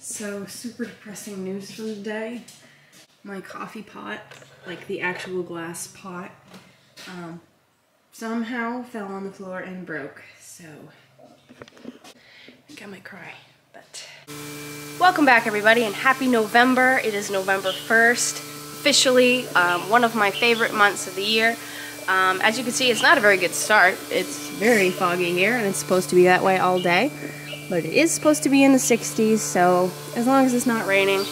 So, super depressing news from the day. My coffee pot, like the actual glass pot, somehow fell on the floor and broke. So, I think I might cry, but... Welcome back, everybody, and happy November. It is November 1st, officially one of my favorite months of the year. As you can see, it's not a very good start. It's very foggy here, and it's supposed to be that way all day. But it is supposed to be in the 60s, so as long as it's not raining,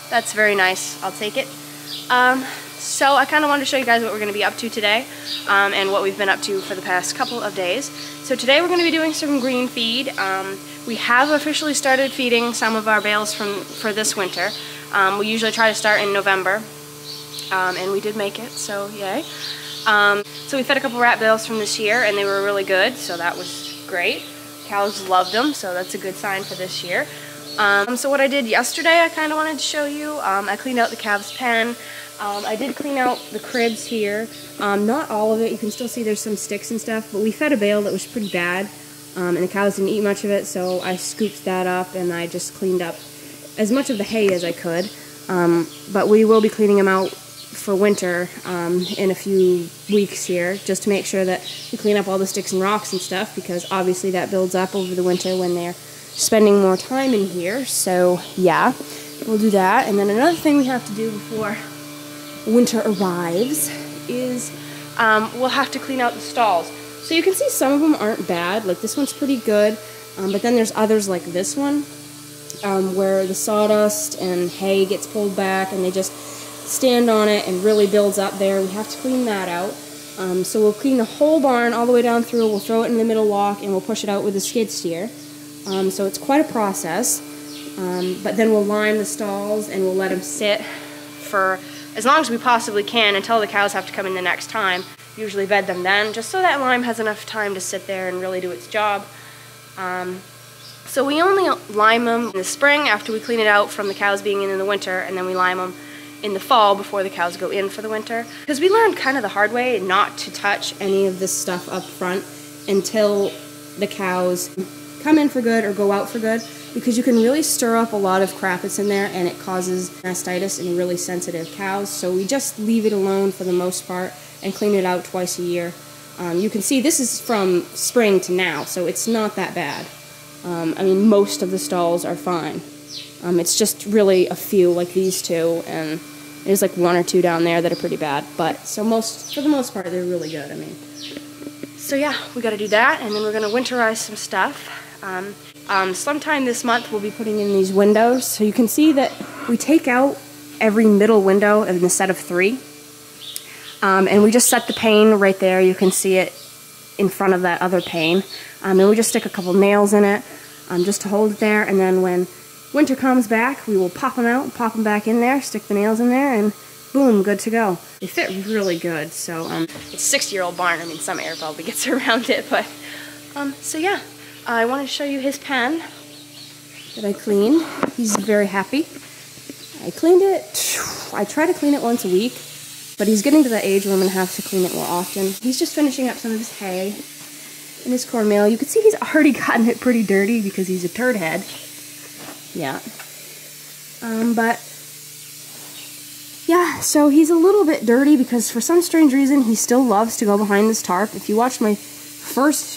that's very nice. I'll take it. So I kind of wanted to show you guys what we're going to be up to today, and what we've been up to for the past couple of days. So today we're going to be doing some green feed. We have officially started feeding some of our bales for this winter. We usually try to start in November, and we did make it, so yay. So we fed a couple rat bales from this year, and they were really good, so that was great. Cows loved them, so that's a good sign for this year. So what I did yesterday, I kind of wanted to show you. I cleaned out the calves' pen. I did clean out the cribs here. Not all of it. You can still see there's some sticks and stuff, but we fed a bale that was pretty bad, and the cows didn't eat much of it, so I scooped that up, and I just cleaned up as much of the hay as I could. But we will be cleaning them out for winter in a few weeks here, just to make sure that we clean up all the sticks and rocks and stuff, because obviously that builds up over the winter when they're spending more time in here. So yeah, we'll do that. And then another thing we have to do before winter arrives is we'll have to clean out the stalls. So you can see some of them aren't bad, like this one's pretty good, but then there's others like this one where the sawdust and hay gets pulled back and they just stand on it and really builds up there. We have to clean that out. So we'll clean the whole barn all the way down through, we'll throw it in the middle walk, and we'll push it out with a skid steer. So it's quite a process. But then we'll lime the stalls and we'll let them sit for as long as we possibly can until the cows have to come in the next time. Usually bed them then, just so that lime has enough time to sit there and really do its job. So we only lime them in the spring after we clean it out from the cows being in the winter, and then we lime them in the fall before the cows go in for the winter. Because we learned kind of the hard way not to touch any of this stuff up front until the cows come in for good or go out for good, because you can really stir up a lot of crap that's in there and it causes mastitis in really sensitive cows. So we just leave it alone for the most part and clean it out twice a year. You can see this is from spring to now, so it's not that bad. I mean, most of the stalls are fine. It's just really a few, like these two, and there's like one or two down there that are pretty bad. But for the most part, they're really good. I mean, so yeah, we got to do that, and then we're gonna winterize some stuff. Sometime this month, we'll be putting in these windows. So you can see that we take out every middle window in the set of 3, and we just set the pane right there. You can see it in front of that other pane, and we just stick a couple nails in it just to hold it there, and then when winter comes back, we will pop them out, pop them back in there, stick the nails in there, and boom, good to go. They fit really good. So it's a 60-year-old barn. I mean, some air probably gets around it, but so yeah, I wanted to show you his pen that I cleaned. He's very happy. I cleaned it. I try to clean it once a week, but he's getting to the age where I'm gonna have to clean it more often. He's just finishing up some of his hay and his cornmeal. You can see he's already gotten it pretty dirty because he's a turd head. Yeah. But yeah, so he's a little bit dirty because for some strange reason he still loves to go behind this tarp. If you watched my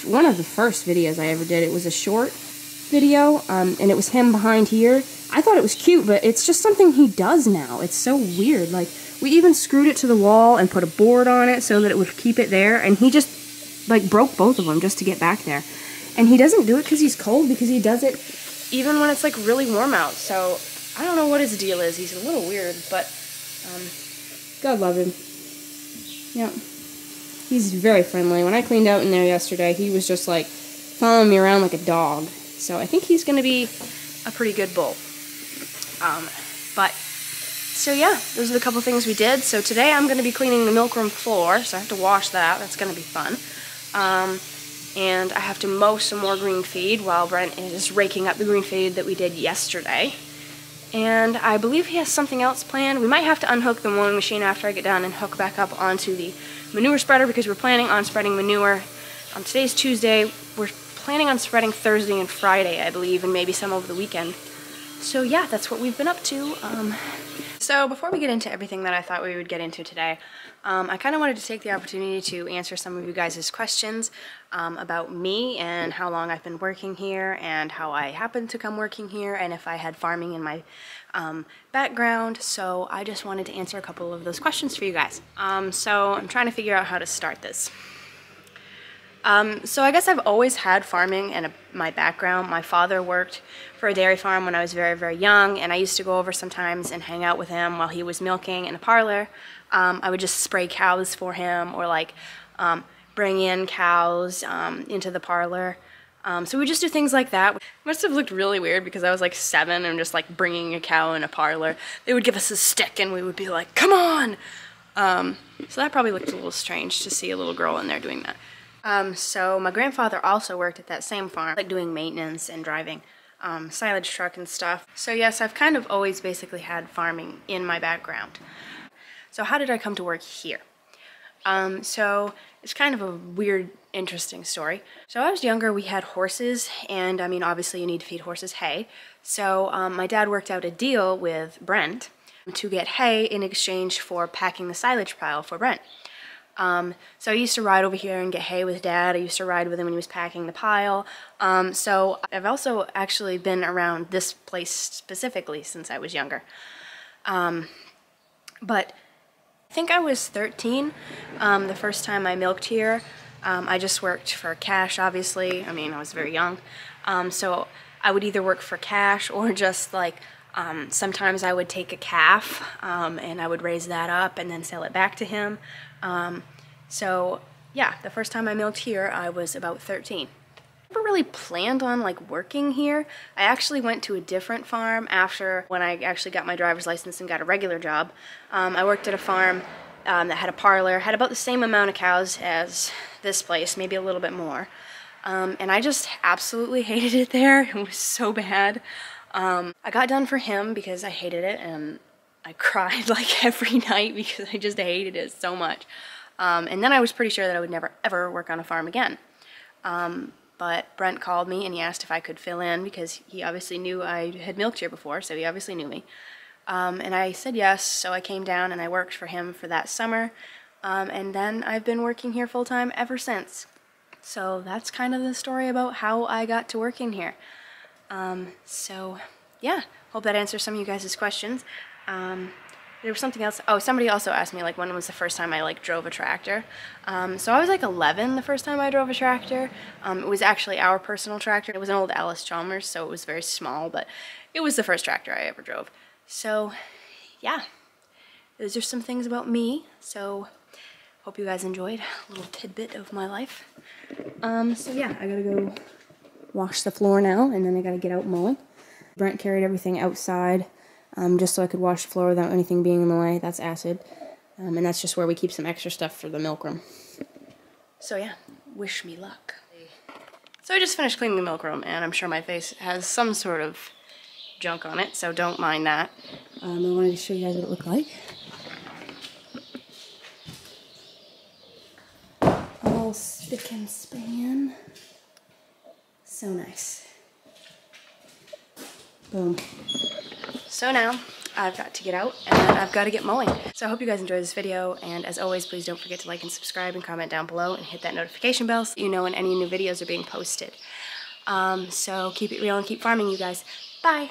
one of the first videos I ever did, it was a short video, and it was him behind here. I thought it was cute, but it's just something he does now. It's so weird. Like, we even screwed it to the wall and put a board on it so that it would keep it there, and he just like broke both of them just to get back there. And he doesn't do it because he's cold, because he does it even when it's like really warm out. So I don't know what his deal is. He's a little weird, but God love him. Yeah, he's very friendly. When I cleaned out in there yesterday, he was just like following me around like a dog. So I think he's going to be a pretty good bull. So yeah, those are the couple things we did. So today I'm going to be cleaning the milk room floor, so I have to wash that. That's going to be fun. And I have to mow some more green feed while Brent is raking up the green feed that we did yesterday. And I believe he has something else planned. We might have to unhook the mowing machine after I get done and hook back up onto the manure spreader, because we're planning on spreading manure. Today's Tuesday. We're planning on spreading Thursday and Friday, I believe, and maybe some over the weekend. So yeah, that's what we've been up to. So before we get into everything that I thought we would get into today, I kind of wanted to take the opportunity to answer some of you guys' questions about me and how long I've been working here and how I happened to come working here and if I had farming in my background. So I just wanted to answer a couple of those questions for you guys. So I'm trying to figure out how to start this. So I guess I've always had farming in my background. My father worked for a dairy farm when I was very, very young, and I used to go over sometimes and hang out with him while he was milking in a parlor. I would just spray cows for him or like bring in cows into the parlor. So we would just do things like that. It must have looked really weird because I was like 7 and just like bringing a cow in a parlor. They would give us a stick and we would be like, come on! So that probably looked a little strange to see a little girl in there doing that. So my grandfather also worked at that same farm, like doing maintenance and driving silage truck and stuff. So yes, I've kind of always basically had farming in my background. So how did I come to work here? So it's kind of a weird, interesting story. So I was younger, we had horses, and I mean, obviously you need to feed horses hay. So my dad worked out a deal with Brent to get hay in exchange for packing the silage pile for Brent. So I used to ride over here and get hay with Dad. I used to ride with him when he was packing the pile. So I've also actually been around this place specifically since I was younger. But I think I was 13 the first time I milked here. I just worked for cash, obviously. I mean, I was very young. So I would either work for cash or just like sometimes I would take a calf and I would raise that up and then sell it back to him. So yeah, the first time I milked here, I was about 13. I never really planned on like working here. I actually went to a different farm after when I actually got my driver's license and got a regular job. I worked at a farm that had a parlor, had about the same amount of cows as this place, maybe a little bit more. And I just absolutely hated it there. It was so bad. I got done for him because I hated it, and I cried like every night because I just hated it so much. And then I was pretty sure that I would never ever work on a farm again. But Brent called me and he asked if I could fill in because he obviously knew I had milked here before, so he obviously knew me. And I said yes, so I came down and I worked for him for that summer. And then I've been working here full time ever since. So that's kind of the story about how I got to working here. So yeah, hope that answers some of you guys' questions. There was something else. Oh, somebody also asked me like when was the first time I like drove a tractor. So I was like 11 the first time I drove a tractor. It was actually our personal tractor. It was an old Allis-Chalmers, so it was very small, but it was the first tractor I ever drove. So yeah, those are some things about me. So hope you guys enjoyed a little tidbit of my life. So yeah, I gotta go wash the floor now, and then I gotta get out mowing. Brent carried everything outside just so I could wash the floor without anything being in the way. That's acid. And that's just where we keep some extra stuff for the milk room. So yeah, wish me luck. So I just finished cleaning the milk room, and I'm sure my face has some sort of junk on it, so don't mind that. I wanted to show you guys what it looked like. All spick and span. So nice. Boom. So now I've got to get out and I've got to get mowing. So I hope you guys enjoyed this video, and as always, please don't forget to like and subscribe and comment down below and hit that notification bell so you know when any new videos are being posted. So keep it real and keep farming, you guys. Bye!